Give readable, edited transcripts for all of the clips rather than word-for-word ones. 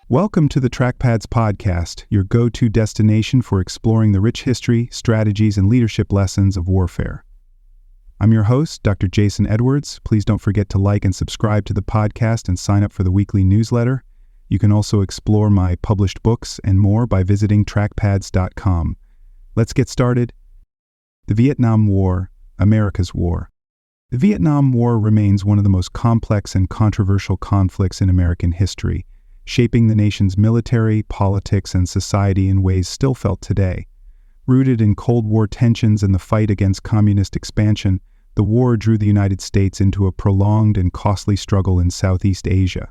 Welcome to the Trackpads podcast, your go-to destination for exploring the rich history, strategies, and leadership lessons of warfare. I'm your host, Dr. Jason Edwards. Please don't forget to like and subscribe to the podcast and sign up for the weekly newsletter. You can also explore my published books and more by visiting trackpads.com. Let's get started. The Vietnam War, America's War. The Vietnam War remains one of the most complex and controversial conflicts in American history, shaping the nation's military, politics, and society in ways still felt today. Rooted in Cold War tensions and the fight against communist expansion, the war drew the United States into a prolonged and costly struggle in Southeast Asia.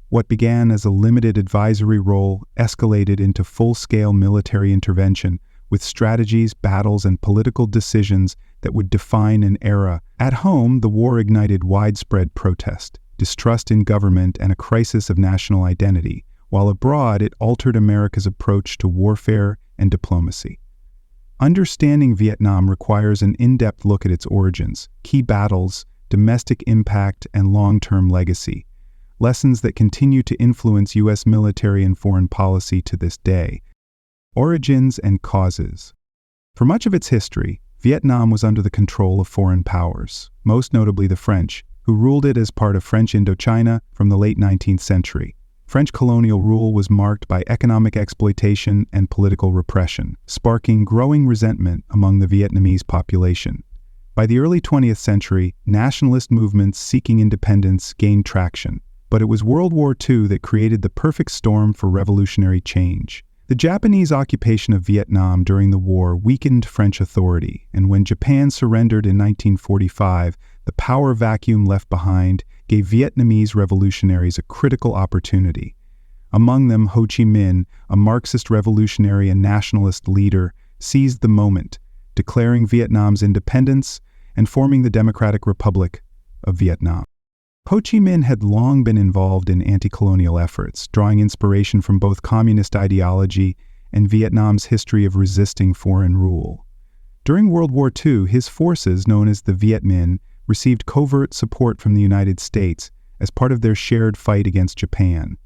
What began as a limited advisory role escalated into full-scale military intervention, with strategies, battles, and political decisions that would define an era. At home, the war ignited widespread protest, distrust in government, and a crisis of national identity, while abroad it altered America's approach to warfare and diplomacy. Understanding Vietnam requires an in-depth look at its origins, key battles, domestic impact, and long-term legacy, lessons that continue to influence U.S. military and foreign policy to this day. Origins and causes. For much of its history, Vietnam was under the control of foreign powers, most notably the French, who ruled it as part of French Indochina from the late 19th century. French colonial rule was marked by economic exploitation and political repression, sparking growing resentment among the Vietnamese population. By the early 20th century, nationalist movements seeking independence gained traction, but it was World War II that created the perfect storm for revolutionary change. The Japanese occupation of Vietnam during the war weakened French authority, and when Japan surrendered in 1945, the power vacuum left behind gave Vietnamese revolutionaries a critical opportunity. Among them, Ho Chi Minh, a Marxist revolutionary and nationalist leader, seized the moment, declaring Vietnam's independence and forming the Democratic Republic of Vietnam. Ho Chi Minh had long been involved in anti-colonial efforts, drawing inspiration from both communist ideology and Vietnam's history of resisting foreign rule. During World War II, his forces, known as the Viet Minh, received covert support from the United States as part of their shared fight against Japan.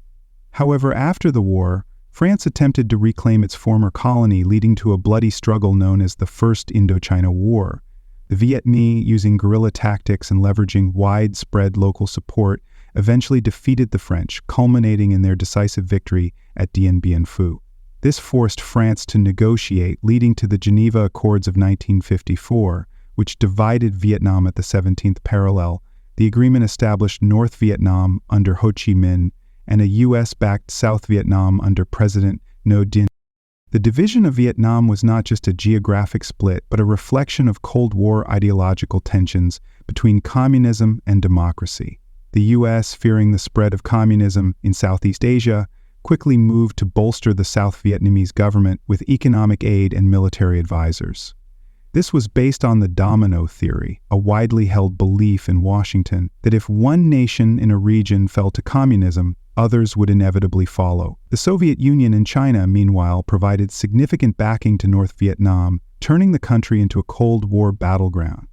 However, after the war, France attempted to reclaim its former colony, leading to a bloody struggle known as the First Indochina War. The Viet Minh, using guerrilla tactics and leveraging widespread local support, eventually defeated the French, culminating in their decisive victory at Dien Bien Phu. This forced France to negotiate, leading to the Geneva Accords of 1954, which divided Vietnam at the 17th parallel. The agreement established North Vietnam under Ho Chi Minh and a U.S.-backed South Vietnam under President Ngo Dinh. The division of Vietnam was not just a geographic split, but a reflection of Cold War ideological tensions between communism and democracy. The U.S., fearing the spread of communism in Southeast Asia, quickly moved to bolster the South Vietnamese government with economic aid and military advisors. This was based on the Domino Theory, a widely held belief in Washington that if one nation in a region fell to communism, others would inevitably follow. The Soviet Union and China, meanwhile, provided significant backing to North Vietnam, turning the country into a Cold War battleground.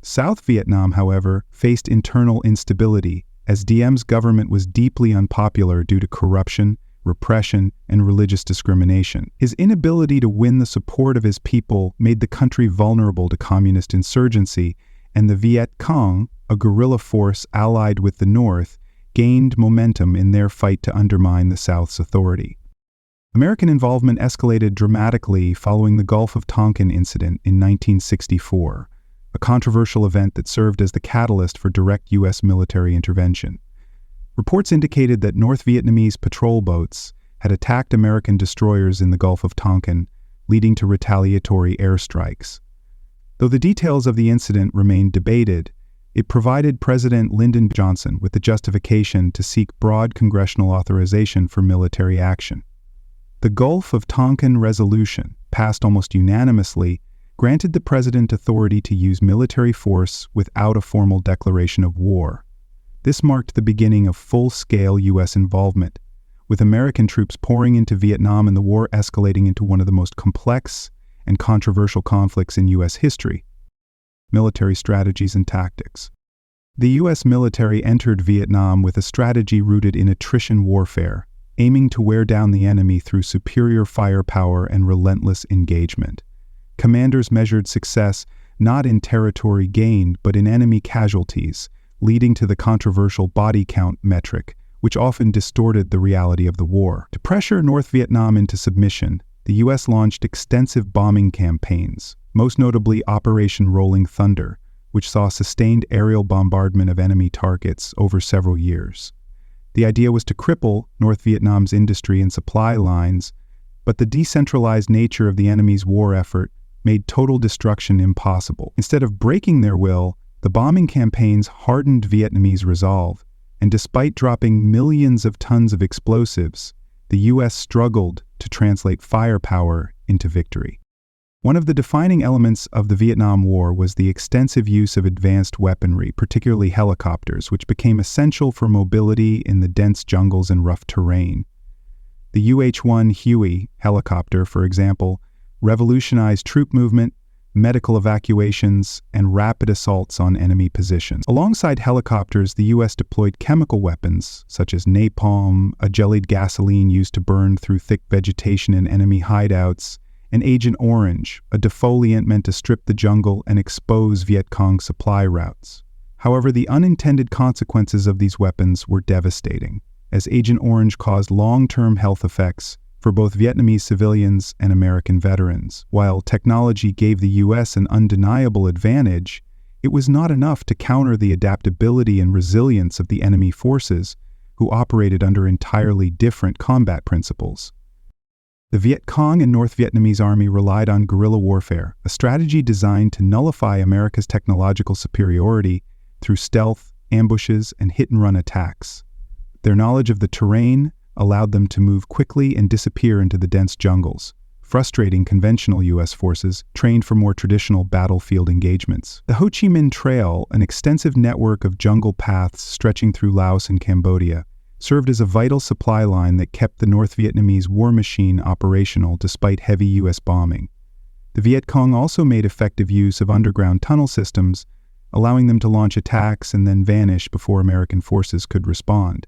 South Vietnam, however, faced internal instability, as Diem's government was deeply unpopular due to corruption, repression, and religious discrimination. His inability to win the support of his people made the country vulnerable to communist insurgency, and the Viet Cong, a guerrilla force allied with the North, gained momentum in their fight to undermine the South's authority. American involvement escalated dramatically following the Gulf of Tonkin incident in 1964, a controversial event that served as the catalyst for direct U.S. military intervention. Reports indicated that North Vietnamese patrol boats had attacked American destroyers in the Gulf of Tonkin, leading to retaliatory airstrikes. Though the details of the incident remained debated, it provided President Lyndon Johnson with the justification to seek broad congressional authorization for military action. The Gulf of Tonkin Resolution, passed almost unanimously, granted the president authority to use military force without a formal declaration of war. This marked the beginning of full-scale U.S. involvement, with American troops pouring into Vietnam and the war escalating into one of the most complex and controversial conflicts in U.S. history. Military strategies and tactics. The U.S. military entered Vietnam with a strategy rooted in attrition warfare, aiming to wear down the enemy through superior firepower and relentless engagement. Commanders measured success not in territory gained but in enemy casualties, leading to the controversial body count metric, which often distorted the reality of the war. To pressure North Vietnam into submission, the U.S. launched extensive bombing campaigns, most notably Operation Rolling Thunder, which saw sustained aerial bombardment of enemy targets over several years. The idea was to cripple North Vietnam's industry and supply lines, but the decentralized nature of the enemy's war effort made total destruction impossible. Instead of breaking their will, the bombing campaigns hardened Vietnamese resolve, and despite dropping millions of tons of explosives, the U.S. struggled to translate firepower into victory. One of the defining elements of the Vietnam War was the extensive use of advanced weaponry, particularly helicopters, which became essential for mobility in the dense jungles and rough terrain. The UH-1 Huey helicopter, for example, revolutionized troop movement, medical evacuations, and rapid assaults on enemy positions. Alongside helicopters, the U.S. deployed chemical weapons, such as napalm, a jellied gasoline used to burn through thick vegetation in enemy hideouts, and Agent Orange, a defoliant meant to strip the jungle and expose Viet Cong supply routes. However, the unintended consequences of these weapons were devastating, as Agent Orange caused long-term health effects for both Vietnamese civilians and American veterans. While technology gave the U.S. an undeniable advantage, it was not enough to counter the adaptability and resilience of the enemy forces, who operated under entirely different combat principles. The Viet Cong and North Vietnamese Army relied on guerrilla warfare, a strategy designed to nullify America's technological superiority through stealth, ambushes, and hit-and-run attacks. Their knowledge of the terrain allowed them to move quickly and disappear into the dense jungles, frustrating conventional U.S. forces trained for more traditional battlefield engagements. The Ho Chi Minh Trail, an extensive network of jungle paths stretching through Laos and Cambodia, served as a vital supply line that kept the North Vietnamese war machine operational despite heavy U.S. bombing. The Viet Cong also made effective use of underground tunnel systems, allowing them to launch attacks and then vanish before American forces could respond.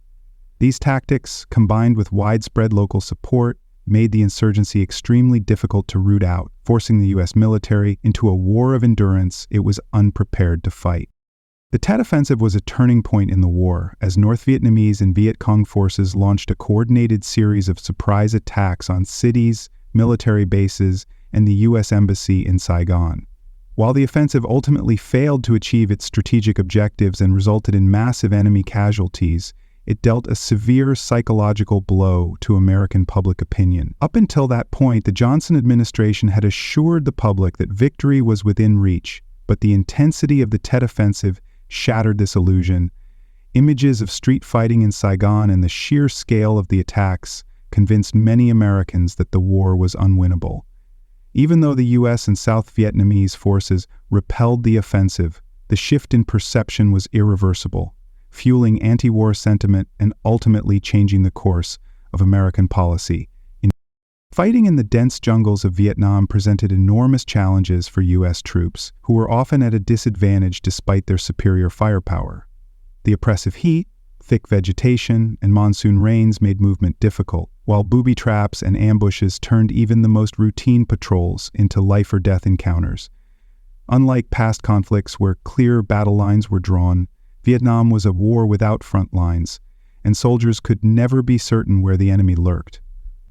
These tactics, combined with widespread local support, made the insurgency extremely difficult to root out, forcing the U.S. military into a war of endurance it was unprepared to fight. The Tet Offensive was a turning point in the war, as North Vietnamese and Viet Cong forces launched a coordinated series of surprise attacks on cities, military bases, and the U.S. Embassy in Saigon. While the offensive ultimately failed to achieve its strategic objectives and resulted in massive enemy casualties, it dealt a severe psychological blow to American public opinion. Up until that point, the Johnson administration had assured the public that victory was within reach, but the intensity of the Tet Offensive shattered this illusion. Images of street fighting in Saigon and the sheer scale of the attacks convinced many Americans that the war was unwinnable. Even though the U.S. and South Vietnamese forces repelled the offensive, the shift in perception was irreversible, fueling anti-war sentiment and ultimately changing the course of American policy. Fighting in the dense jungles of Vietnam presented enormous challenges for U.S. troops, who were often at a disadvantage despite their superior firepower. The oppressive heat, thick vegetation, and monsoon rains made movement difficult, while booby traps and ambushes turned even the most routine patrols into life-or-death encounters. Unlike past conflicts where clear battle lines were drawn, Vietnam was a war without front lines, and soldiers could never be certain where the enemy lurked.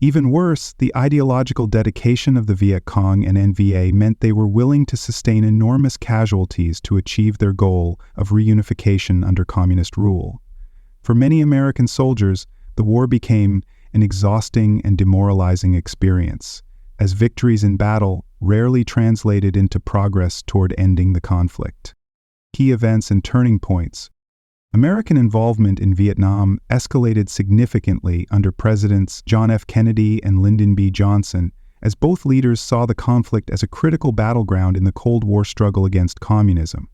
Even worse, the ideological dedication of the Viet Cong and NVA meant they were willing to sustain enormous casualties to achieve their goal of reunification under communist rule. For many American soldiers, the war became an exhausting and demoralizing experience, as victories in battle rarely translated into progress toward ending the conflict. Key events and turning points. American involvement in Vietnam escalated significantly under Presidents John F. Kennedy and Lyndon B. Johnson, as both leaders saw the conflict as a critical battleground in the Cold War struggle against communism.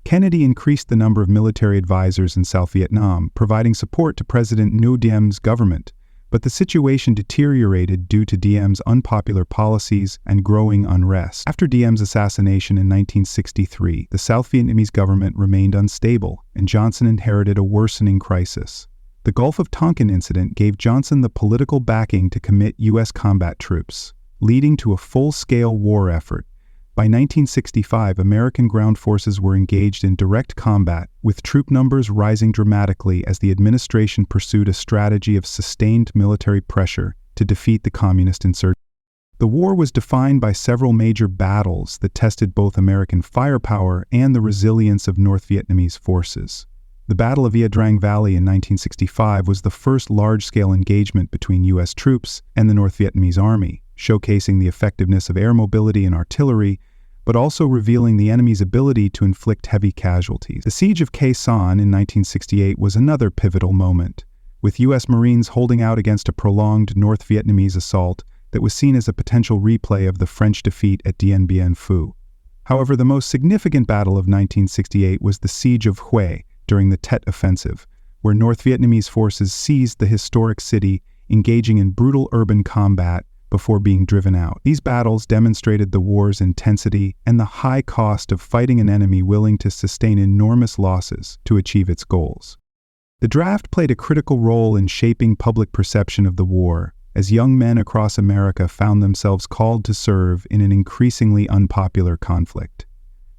Kennedy increased the number of military advisors in South Vietnam, providing support to President Ngo Diem's government, but the situation deteriorated due to Diem's unpopular policies and growing unrest. After Diem's assassination in 1963, the South Vietnamese government remained unstable, and Johnson inherited a worsening crisis. The Gulf of Tonkin incident gave Johnson the political backing to commit U.S. combat troops, leading to a full-scale war effort. By 1965, American ground forces were engaged in direct combat, with troop numbers rising dramatically as the administration pursued a strategy of sustained military pressure to defeat the communist insurgents. The war was defined by several major battles that tested both American firepower and the resilience of North Vietnamese forces. The Battle of Ia Drang Valley in 1965 was the first large-scale engagement between U.S. troops and the North Vietnamese Army, showcasing the effectiveness of air mobility and artillery, but also revealing the enemy's ability to inflict heavy casualties. The Siege of Khe Sanh in 1968 was another pivotal moment, with U.S. Marines holding out against a prolonged North Vietnamese assault that was seen as a potential replay of the French defeat at Dien Bien Phu. However, the most significant battle of 1968 was the Siege of Hue during the Tet Offensive, where North Vietnamese forces seized the historic city, engaging in brutal urban combat before being driven out. These battles demonstrated the war's intensity and the high cost of fighting an enemy willing to sustain enormous losses to achieve its goals. The draft played a critical role in shaping public perception of the war, as young men across America found themselves called to serve in an increasingly unpopular conflict.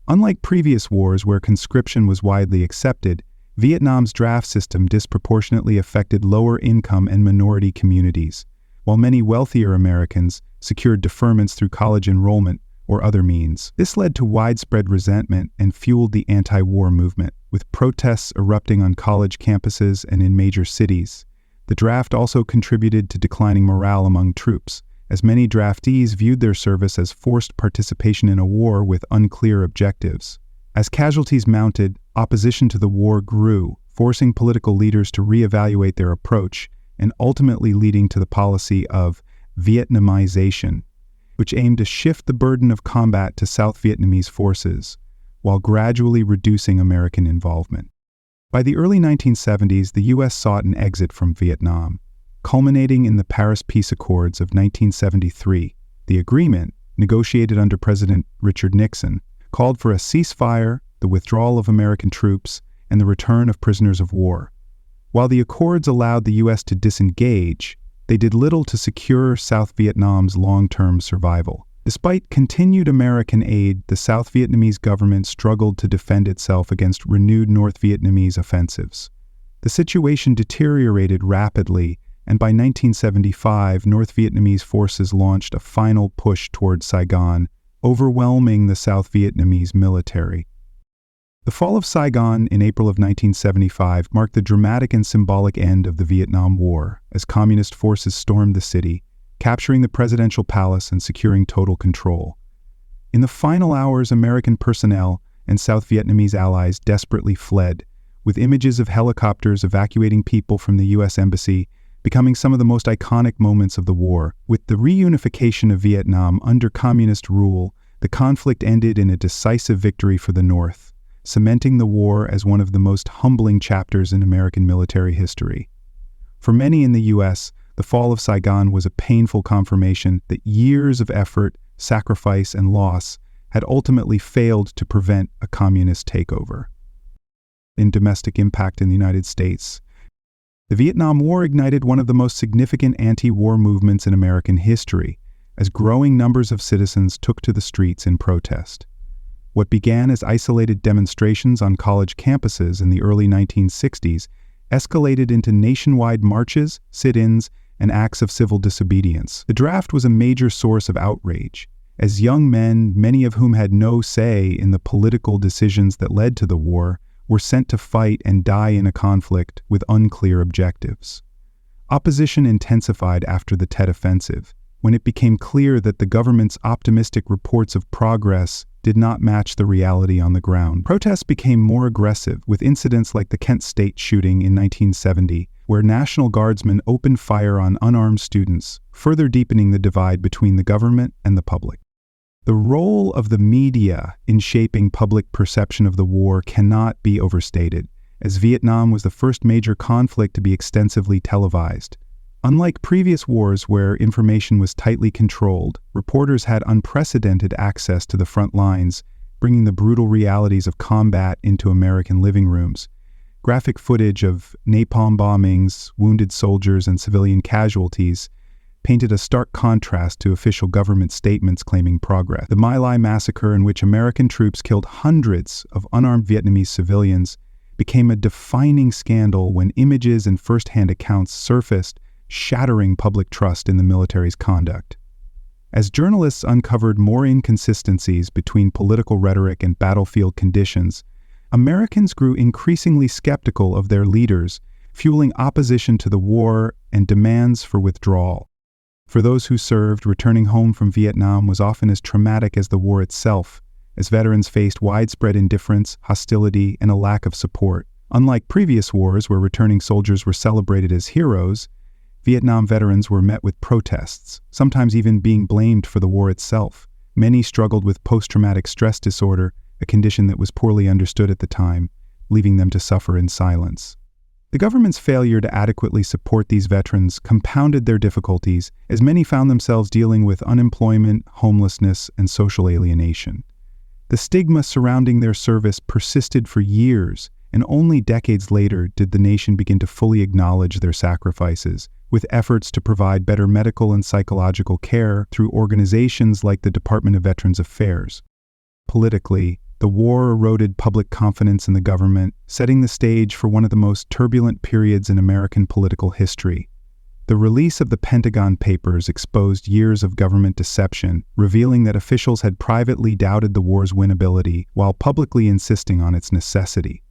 Unlike previous wars where conscription was widely accepted, Vietnam's draft system disproportionately affected lower-income and minority communities, while many wealthier Americans secured deferments through college enrollment or other means. This led to widespread resentment and fueled the anti-war movement, with protests erupting on college campuses and in major cities. The draft also contributed to declining morale among troops, as many draftees viewed their service as forced participation in a war with unclear objectives. As casualties mounted, opposition to the war grew, forcing political leaders to reevaluate their approach and ultimately leading to the policy of Vietnamization, which aimed to shift the burden of combat to South Vietnamese forces, while gradually reducing American involvement. By the early 1970s, the U.S. sought an exit from Vietnam, culminating in the Paris Peace Accords of 1973. The agreement, negotiated under President Richard Nixon, called for a ceasefire, the withdrawal of American troops, and the return of prisoners of war. While the accords allowed the U.S. to disengage, they did little to secure South Vietnam's long-term survival. Despite continued American aid, the South Vietnamese government struggled to defend itself against renewed North Vietnamese offensives. The situation deteriorated rapidly, and by 1975, North Vietnamese forces launched a final push toward Saigon, overwhelming the South Vietnamese military. The fall of Saigon in April of 1975 marked the dramatic and symbolic end of the Vietnam War, as communist forces stormed the city, capturing the presidential palace and securing total control. In the final hours, American personnel and South Vietnamese allies desperately fled, with images of helicopters evacuating people from the U.S. Embassy becoming some of the most iconic moments of the war. With the reunification of Vietnam under communist rule, the conflict ended in a decisive victory for the North, cementing the war as one of the most humbling chapters in American military history. For many in the U.S., the fall of Saigon was a painful confirmation that years of effort, sacrifice, and loss had ultimately failed to prevent a communist takeover. In domestic impact in the United States, the Vietnam War ignited one of the most significant anti-war movements in American history, as growing numbers of citizens took to the streets in protest. What began as isolated demonstrations on college campuses in the early 1960s escalated into nationwide marches, sit-ins, and acts of civil disobedience. The draft was a major source of outrage, as young men, many of whom had no say in the political decisions that led to the war, were sent to fight and die in a conflict with unclear objectives. Opposition intensified after the Tet Offensive, when it became clear that the government's optimistic reports of progress did not match the reality on the ground. Protests became more aggressive, with incidents like the Kent State shooting in 1970, where National Guardsmen opened fire on unarmed students, further deepening the divide between the government and the public. The role of the media in shaping public perception of the war cannot be overstated, as Vietnam was the first major conflict to be extensively televised. Unlike previous wars where information was tightly controlled, reporters had unprecedented access to the front lines, bringing the brutal realities of combat into American living rooms. Graphic footage of napalm bombings, wounded soldiers, and civilian casualties painted a stark contrast to official government statements claiming progress. The My Lai massacre, in which American troops killed hundreds of unarmed Vietnamese civilians, became a defining scandal when images and first-hand accounts surfaced, shattering public trust in the military's conduct. As journalists uncovered more inconsistencies between political rhetoric and battlefield conditions, Americans grew increasingly skeptical of their leaders, fueling opposition to the war and demands for withdrawal. For those who served, returning home from Vietnam was often as traumatic as the war itself, as veterans faced widespread indifference, hostility, and a lack of support. Unlike previous wars where returning soldiers were celebrated as heroes, Vietnam veterans were met with protests, sometimes even being blamed for the war itself. Many struggled with post-traumatic stress disorder, a condition that was poorly understood at the time, leaving them to suffer in silence. The government's failure to adequately support these veterans compounded their difficulties, as many found themselves dealing with unemployment, homelessness, and social alienation. The stigma surrounding their service persisted for years, and only decades later did the nation begin to fully acknowledge their sacrifices, with efforts to provide better medical and psychological care through organizations like the Department of Veterans Affairs. Politically, the war eroded public confidence in the government, setting the stage for one of the most turbulent periods in American political history. The release of the Pentagon Papers exposed years of government deception, revealing that officials had privately doubted the war's winnability while publicly insisting on its necessity.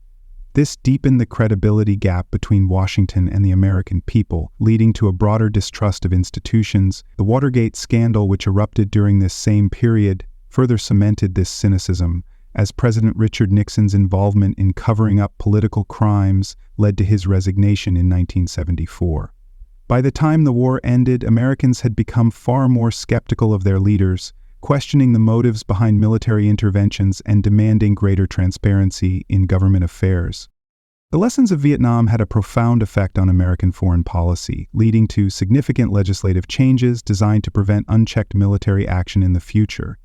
This deepened the credibility gap between Washington and the American people, leading to a broader distrust of institutions. The Watergate scandal, which erupted during this same period, further cemented this cynicism, as President Richard Nixon's involvement in covering up political crimes led to his resignation in 1974. By the time the war ended, Americans had become far more skeptical of their leaders, questioning the motives behind military interventions and demanding greater transparency in government affairs. The lessons of Vietnam had a profound effect on American foreign policy, leading to significant legislative changes designed to prevent unchecked military action in the future.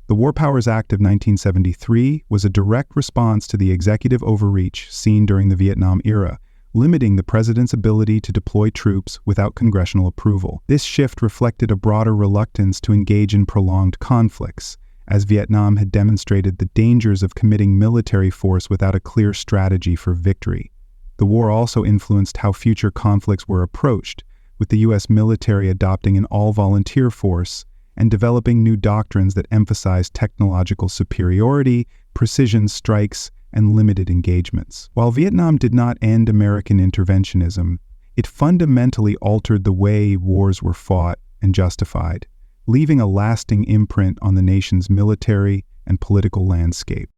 The War Powers Act of 1973 was a direct response to the executive overreach seen during the Vietnam era, limiting the president's ability to deploy troops without congressional approval. This shift reflected a broader reluctance to engage in prolonged conflicts, as Vietnam had demonstrated the dangers of committing military force without a clear strategy for victory. The war also influenced how future conflicts were approached, with the U.S. military adopting an all-volunteer force and developing new doctrines that emphasized technological superiority, precision strikes, and limited engagements. While Vietnam did not end American interventionism, it fundamentally altered the way wars were fought and justified, leaving a lasting imprint on the nation's military and political landscape.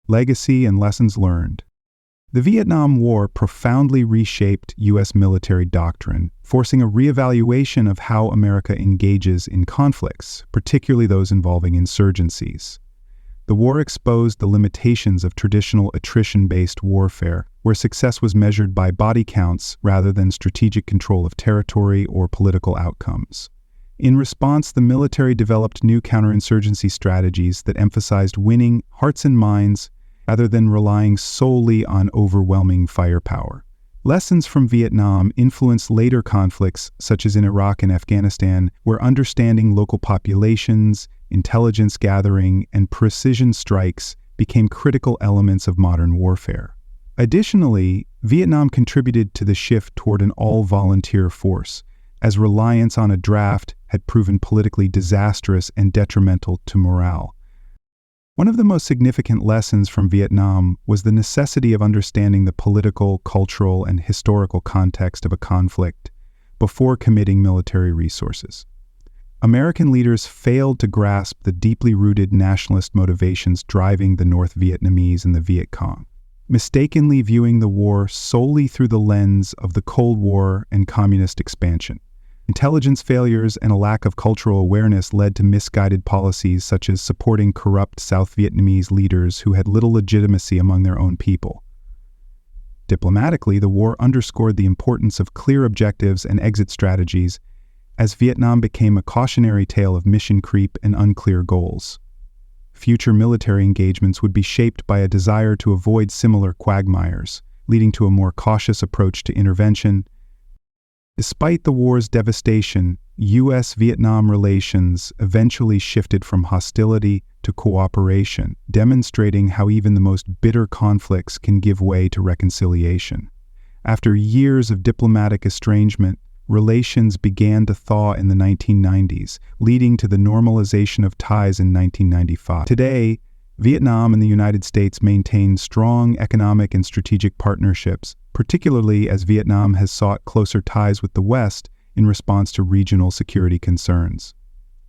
Legacy and lessons learned. The Vietnam War profoundly reshaped U.S. military doctrine, forcing a reevaluation of how America engages in conflicts, particularly those involving insurgencies. The war exposed the limitations of traditional attrition-based warfare, where success was measured by body counts rather than strategic control of territory or political outcomes. In response, the military developed new counterinsurgency strategies that emphasized winning hearts and minds rather than relying solely on overwhelming firepower. Lessons from Vietnam influenced later conflicts, such as in Iraq and Afghanistan, where understanding local populations, intelligence gathering, and precision strikes became critical elements of modern warfare. Additionally, Vietnam contributed to the shift toward an all-volunteer force, as reliance on a draft had proven politically disastrous and detrimental to morale. One of the most significant lessons from Vietnam was the necessity of understanding the political, cultural, and historical context of a conflict before committing military resources. American leaders failed to grasp the deeply rooted nationalist motivations driving the North Vietnamese and the Viet Cong, mistakenly viewing the war solely through the lens of the Cold War and communist expansion. Intelligence failures and a lack of cultural awareness led to misguided policies such as supporting corrupt South Vietnamese leaders who had little legitimacy among their own people. Diplomatically, the war underscored the importance of clear objectives and exit strategies, as Vietnam became a cautionary tale of mission creep and unclear goals. Future military engagements would be shaped by a desire to avoid similar quagmires, leading to a more cautious approach to intervention. Despite the war's devastation, U.S.-Vietnam relations eventually shifted from hostility to cooperation, demonstrating how even the most bitter conflicts can give way to reconciliation. After years of diplomatic estrangement, relations began to thaw in the 1990s, leading to the normalization of ties in 1995. Today, Vietnam and the United States maintain strong economic and strategic partnerships, particularly as Vietnam has sought closer ties with the West in response to regional security concerns.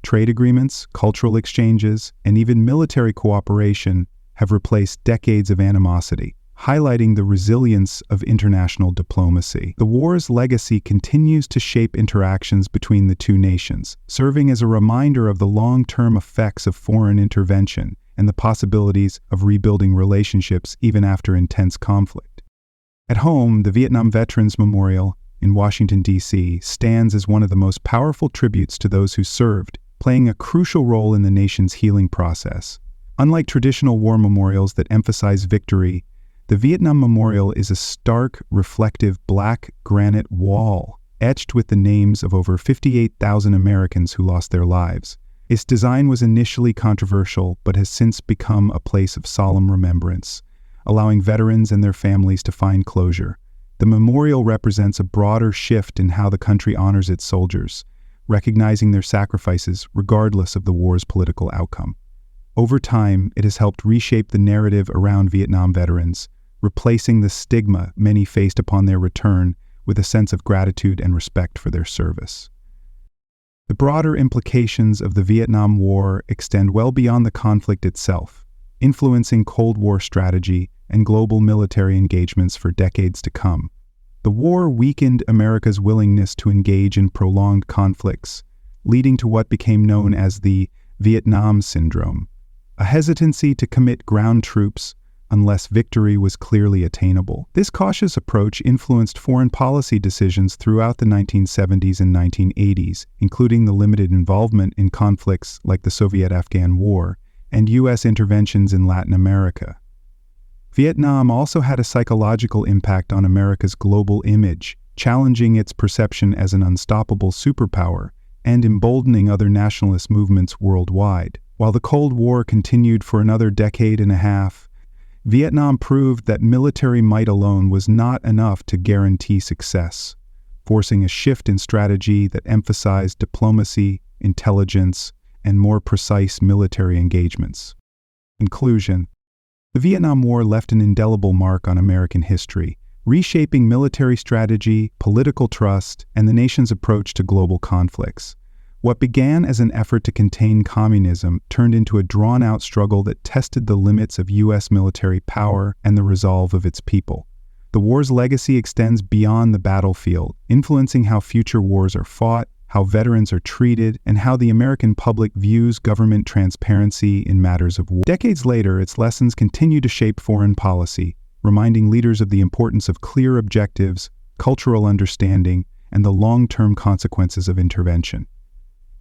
Trade agreements, cultural exchanges, and even military cooperation have replaced decades of animosity, highlighting the resilience of international diplomacy. The war's legacy continues to shape interactions between the two nations, serving as a reminder of the long-term effects of foreign intervention and the possibilities of rebuilding relationships even after intense conflict. At home, the Vietnam Veterans Memorial in Washington, D.C., stands as one of the most powerful tributes to those who served, playing a crucial role in the nation's healing process. Unlike traditional war memorials that emphasize victory, the Vietnam Memorial is a stark, reflective black granite wall, etched with the names of over 58,000 Americans who lost their lives. Its design was initially controversial, but has since become a place of solemn remembrance, allowing veterans and their families to find closure. The memorial represents a broader shift in how the country honors its soldiers, recognizing their sacrifices regardless of the war's political outcome. Over time, it has helped reshape the narrative around Vietnam veterans, replacing the stigma many faced upon their return with a sense of gratitude and respect for their service. The broader implications of the Vietnam War extend well beyond the conflict itself, influencing Cold War strategy and global military engagements for decades to come. The war weakened America's willingness to engage in prolonged conflicts, leading to what became known as the Vietnam Syndrome, a hesitancy to commit ground troops unless victory was clearly attainable. This cautious approach influenced foreign policy decisions throughout the 1970s and 1980s, including the limited involvement in conflicts like the Soviet-Afghan War and U.S. interventions in Latin America. Vietnam also had a psychological impact on America's global image, challenging its perception as an unstoppable superpower and emboldening other nationalist movements worldwide. While the Cold War continued for another decade and a half, Vietnam proved that military might alone was not enough to guarantee success, forcing a shift in strategy that emphasized diplomacy, intelligence, and more precise military engagements. Conclusion: the Vietnam War left an indelible mark on American history, reshaping military strategy, political trust, and the nation's approach to global conflicts. What began as an effort to contain communism turned into a drawn-out struggle that tested the limits of U.S. military power and the resolve of its people. The war's legacy extends beyond the battlefield, influencing how future wars are fought, how veterans are treated, and how the American public views government transparency in matters of war. Decades later, its lessons continue to shape foreign policy, reminding leaders of the importance of clear objectives, cultural understanding, and the long-term consequences of intervention.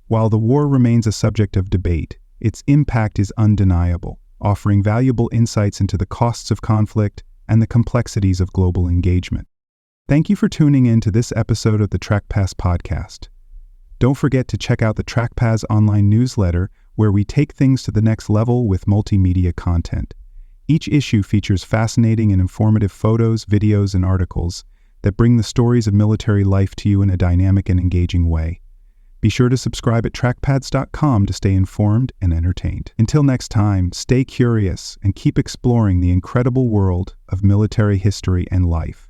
While the war remains a subject of debate, its impact is undeniable, offering valuable insights into the costs of conflict and the complexities of global engagement. Thank you for tuning in to this episode of the Trackpads podcast. Don't forget to check out the Trackpads online newsletter, where we take things to the next level with multimedia content. Each issue features fascinating and informative photos, videos, and articles that bring the stories of military life to you in a dynamic and engaging way. Be sure to subscribe at trackpads.com to stay informed and entertained. Until next time, stay curious and keep exploring the incredible world of military history and life.